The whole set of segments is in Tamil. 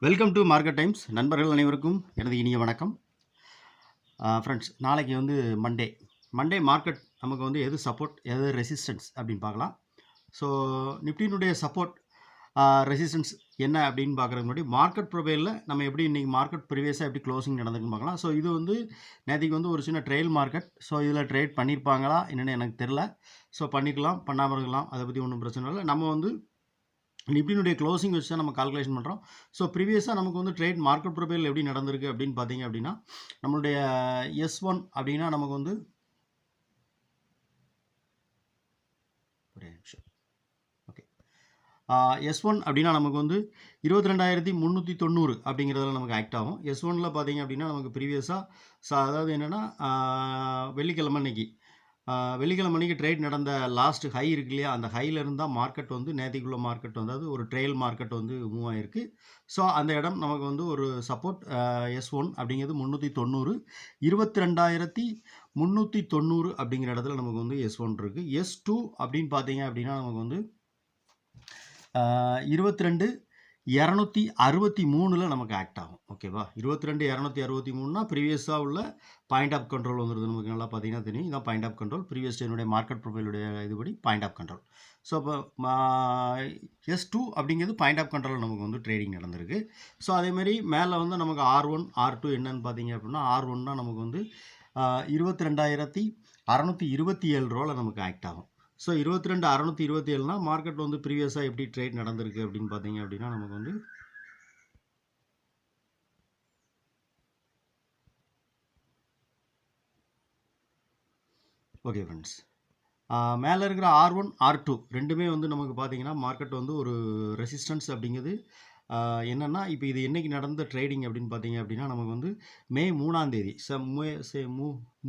Welcome to market times. நண்பர்கள் அனைவருக்கும் எனது இனிய வணக்கம். ஃப்ரெண்ட்ஸ், நாளைக்கு வந்து மண்டே மார்க்கெட் நமக்கு வந்து எது சப்போர்ட் எது ரெசிஸ்டன்ஸ் அப்படின்னு பார்க்கலாம். ஸோ நிஃப்டியினுடைய சப்போர்ட் ரெசிஸ்டன்ஸ் என்ன அப்படின்னு பார்க்குறதுக்கு முன்னாடி மார்க்கெட் ப்ரொஃபைலில் நம்ம எப்படி இன்றைக்கி மார்க்கெட் ப்ரீவியஸாக எப்படி க்ளோசிங் நடந்துக்குன்னு பார்க்கலாம். ஸோ இது வந்து நேற்றுக்கு வந்து ஒரு சின்ன ட்ரெயில் மார்க்கெட். ஸோ இதில் ட்ரேட் பண்ணியிருப்பாங்களா என்னென்னு எனக்கு தெரில. ஸோ பண்ணிக்கலாம், பண்ணாமல் இருக்கலாம், அதை பற்றி ஒன்றும் பிரச்சனை இல்லை. நம்ம வந்து நிஃப்டியினுடைய க்ளோசிங் வச்சு தான் நம்ம கால்குலேஷன் பண்ணுறோம். ஸோ ப்ரீவியஸாக நமக்கு வந்து ட்ரேட் மார்க்கெட் ப்ரொஃபைல் எப்படி நடந்திருக்கு அப்படின்னு பார்த்தீங்க அப்படின்னா, நம்மளுடைய S1 அப்படின்னா நமக்கு வந்து ஓகே S1 அப்படின்னா நமக்கு வந்து 22,390 அப்படிங்கிறதுல நமக்கு ஆக்ட் ஆகும். S1ல் பார்த்தீங்க அப்படின்னா நமக்கு ப்ரீவியஸாக அதாவது என்னென்னா வெள்ளிக்கிழமை அன்னைக்கு வெள்ளிக்கிழமைக்கு ட்ரேட் நடந்த லாஸ்ட் ஹை இருக்கு இல்லையா, அந்த ஹையிலிருந்து தான் மார்க்கெட் வந்து நேற்றுக்குள்ள மார்க்கெட் வந்து அது ஒரு ட்ரெயில் மார்க்கெட் வந்து மூவ் ஆகிருக்கு. ஸோ அந்த இடம் நமக்கு வந்து ஒரு சப்போர்ட் S1 அப்படிங்கிறது 390, 22,390 அப்படிங்கிற இடத்துல நமக்கு வந்து S1 இருக்குது. S2 அப்படின்னு பார்த்தீங்க அப்படின்னா நமக்கு வந்து 22,263 நமக்கு ஆக்ட் ஆகும். ஓகேவா, 22,263னா ப்ரீவியஸாக உள்ள பாயிண்ட் ஆஃப் கண்ட்ரோல் வந்துடுது. நமக்கு நல்லா பார்த்தீங்கன்னா தெரியும், இதான் பாயிண்ட் ஆஃப் கண்ட்ரோல். ப்ரீவியஸ் டேனுடைய மார்க்கெட் ப்ரொஃபைலுடைய இதுபடி பாயிண்ட் ஆஃப் கண்ட்ரோல். ஸோ இப்போ S2 அப்படிங்கிறது பாயிண்ட் ஆஃப் கண்ட்ரோல் நமக்கு வந்து ட்ரேடிங் நடந்திருக்கு. ஸோ அதேமாதிரி மேலே வந்து நமக்கு R1 R2 என்னன்னு பார்த்தீங்க அப்படின்னா, R1 நமக்கு வந்து 22,627 ரூபாவில் நமக்கு ஆக்ட் ஆகும். ஸோ 22,627னா மார்க்கெட் வந்து ப்ரீவியஸாக எப்படி ட்ரேட் நடந்திருக்கு அப்படின்னு பார்த்தீங்க அப்படின்னா நமக்கு வந்து ஓகே ஃப்ரெண்ட்ஸ், மேலே இருக்கிற R1 R2 ரெண்டுமே வந்து நமக்கு பார்த்தீங்கன்னா மார்க்கெட் வந்து ஒரு ரெசிஸ்டன்ஸ் அப்படிங்கிறது என்னென்னா, இப்போ இது என்றைக்கு நடந்த ட்ரேடிங் அப்படின்னு பார்த்தீங்க அப்படின்னா நமக்கு வந்து மே 3ஆம் தேதி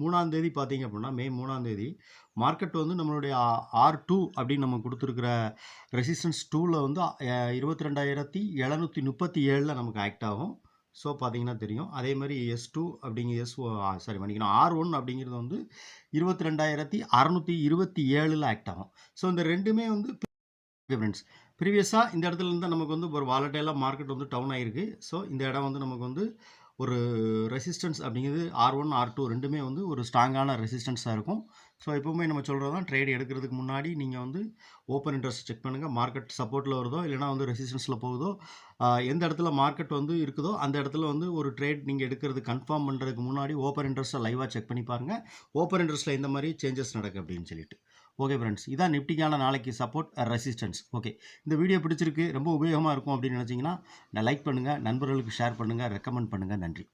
3ஆம் தேதி பார்த்தீங்க அப்படின்னா மே 3ஆம் தேதி மார்க்கெட் வந்து நம்மளுடைய R2 அப்படின்னு நம்ம கொடுத்துருக்கிற ரெசிஸ்டன்ஸ் 2ல் வந்து 22,737 நமக்கு ஆக்ட் ஆகும். ஸோ பார்த்தீங்கன்னா தெரியும். அதே மாதிரி S2 அப்படிங்கிற மன்னிக்கணும், R1 அப்படிங்கிறது வந்து 22,627 ஆக்ட் ஆகும். ஸோ இந்த ரெண்டுமே வந்து ஃப்ரெண்ட்ஸ் ப்ரீவியஸாக இந்த இடத்துல இருந்து நமக்கு வந்து ஒரு வாலட்டைலாக மார்க்கெட் வந்து டவுன் ஆகிருக்கு. ஸோ இந்த இடம் வந்து நமக்கு வந்து ஒரு ரெசிஸ்டன்ஸ் அப்படிங்கிறது R1 R2 ரெண்டுமே வந்து ஒரு ஸ்ட்ராங்கான ரெசிஸ்டன்ஸாக இருக்கும். ஸோ எப்போவுமே நம்ம சொல்கிறது தான், ட்ரேட் எடுக்கிறதுக்கு முன்னாடி நீங்கள் வந்து ஓப்பன் இன்ட்ரெஸ்ட் செக் பண்ணுங்கள். மார்க்கெட் சப்போர்ட்டில் வருதோ இல்லைனா வந்து ரெசிஸ்டன்ஸில் போகுதோ, எந்த இடத்துல மார்க்கெட் வந்து இருக்குதோ அந்த இடத்துல வந்து ஒரு ட்ரேட் நீங்கள் எடுக்கிறது கன்ஃபார்ம் பண்ணுறதுக்கு முன்னாடி ஓப்பன் இன்ட்ரெஸ்ட்டை லைவாக செக் பண்ணி பாருங்கள். ஓப்பன் இன்ட்ரெஸ்ட்டில் இந்த மாதிரி சேஞ்சஸ் நடக்கு அப்படின்னு சொல்லிட்டு. ஓகே ஃப்ரெண்ட்ஸ், இதான் நிஃப்டிக்கான நாளைக்கு சப்போர்ட் ரெசிஸ்டன்ஸ். ஓகே, இந்த வீடியோ பிடிச்சிருக்கு, ரொம்ப உபயோகமாக இருக்கும் அப்படின்னு நினச்சிங்கன்னா லைக் பண்ணுங்கள், நண்பர்களுக்கு ஷேர் பண்ணுங்கள், ரெக்கமெண்ட் பண்ணுங்கள். நன்றி.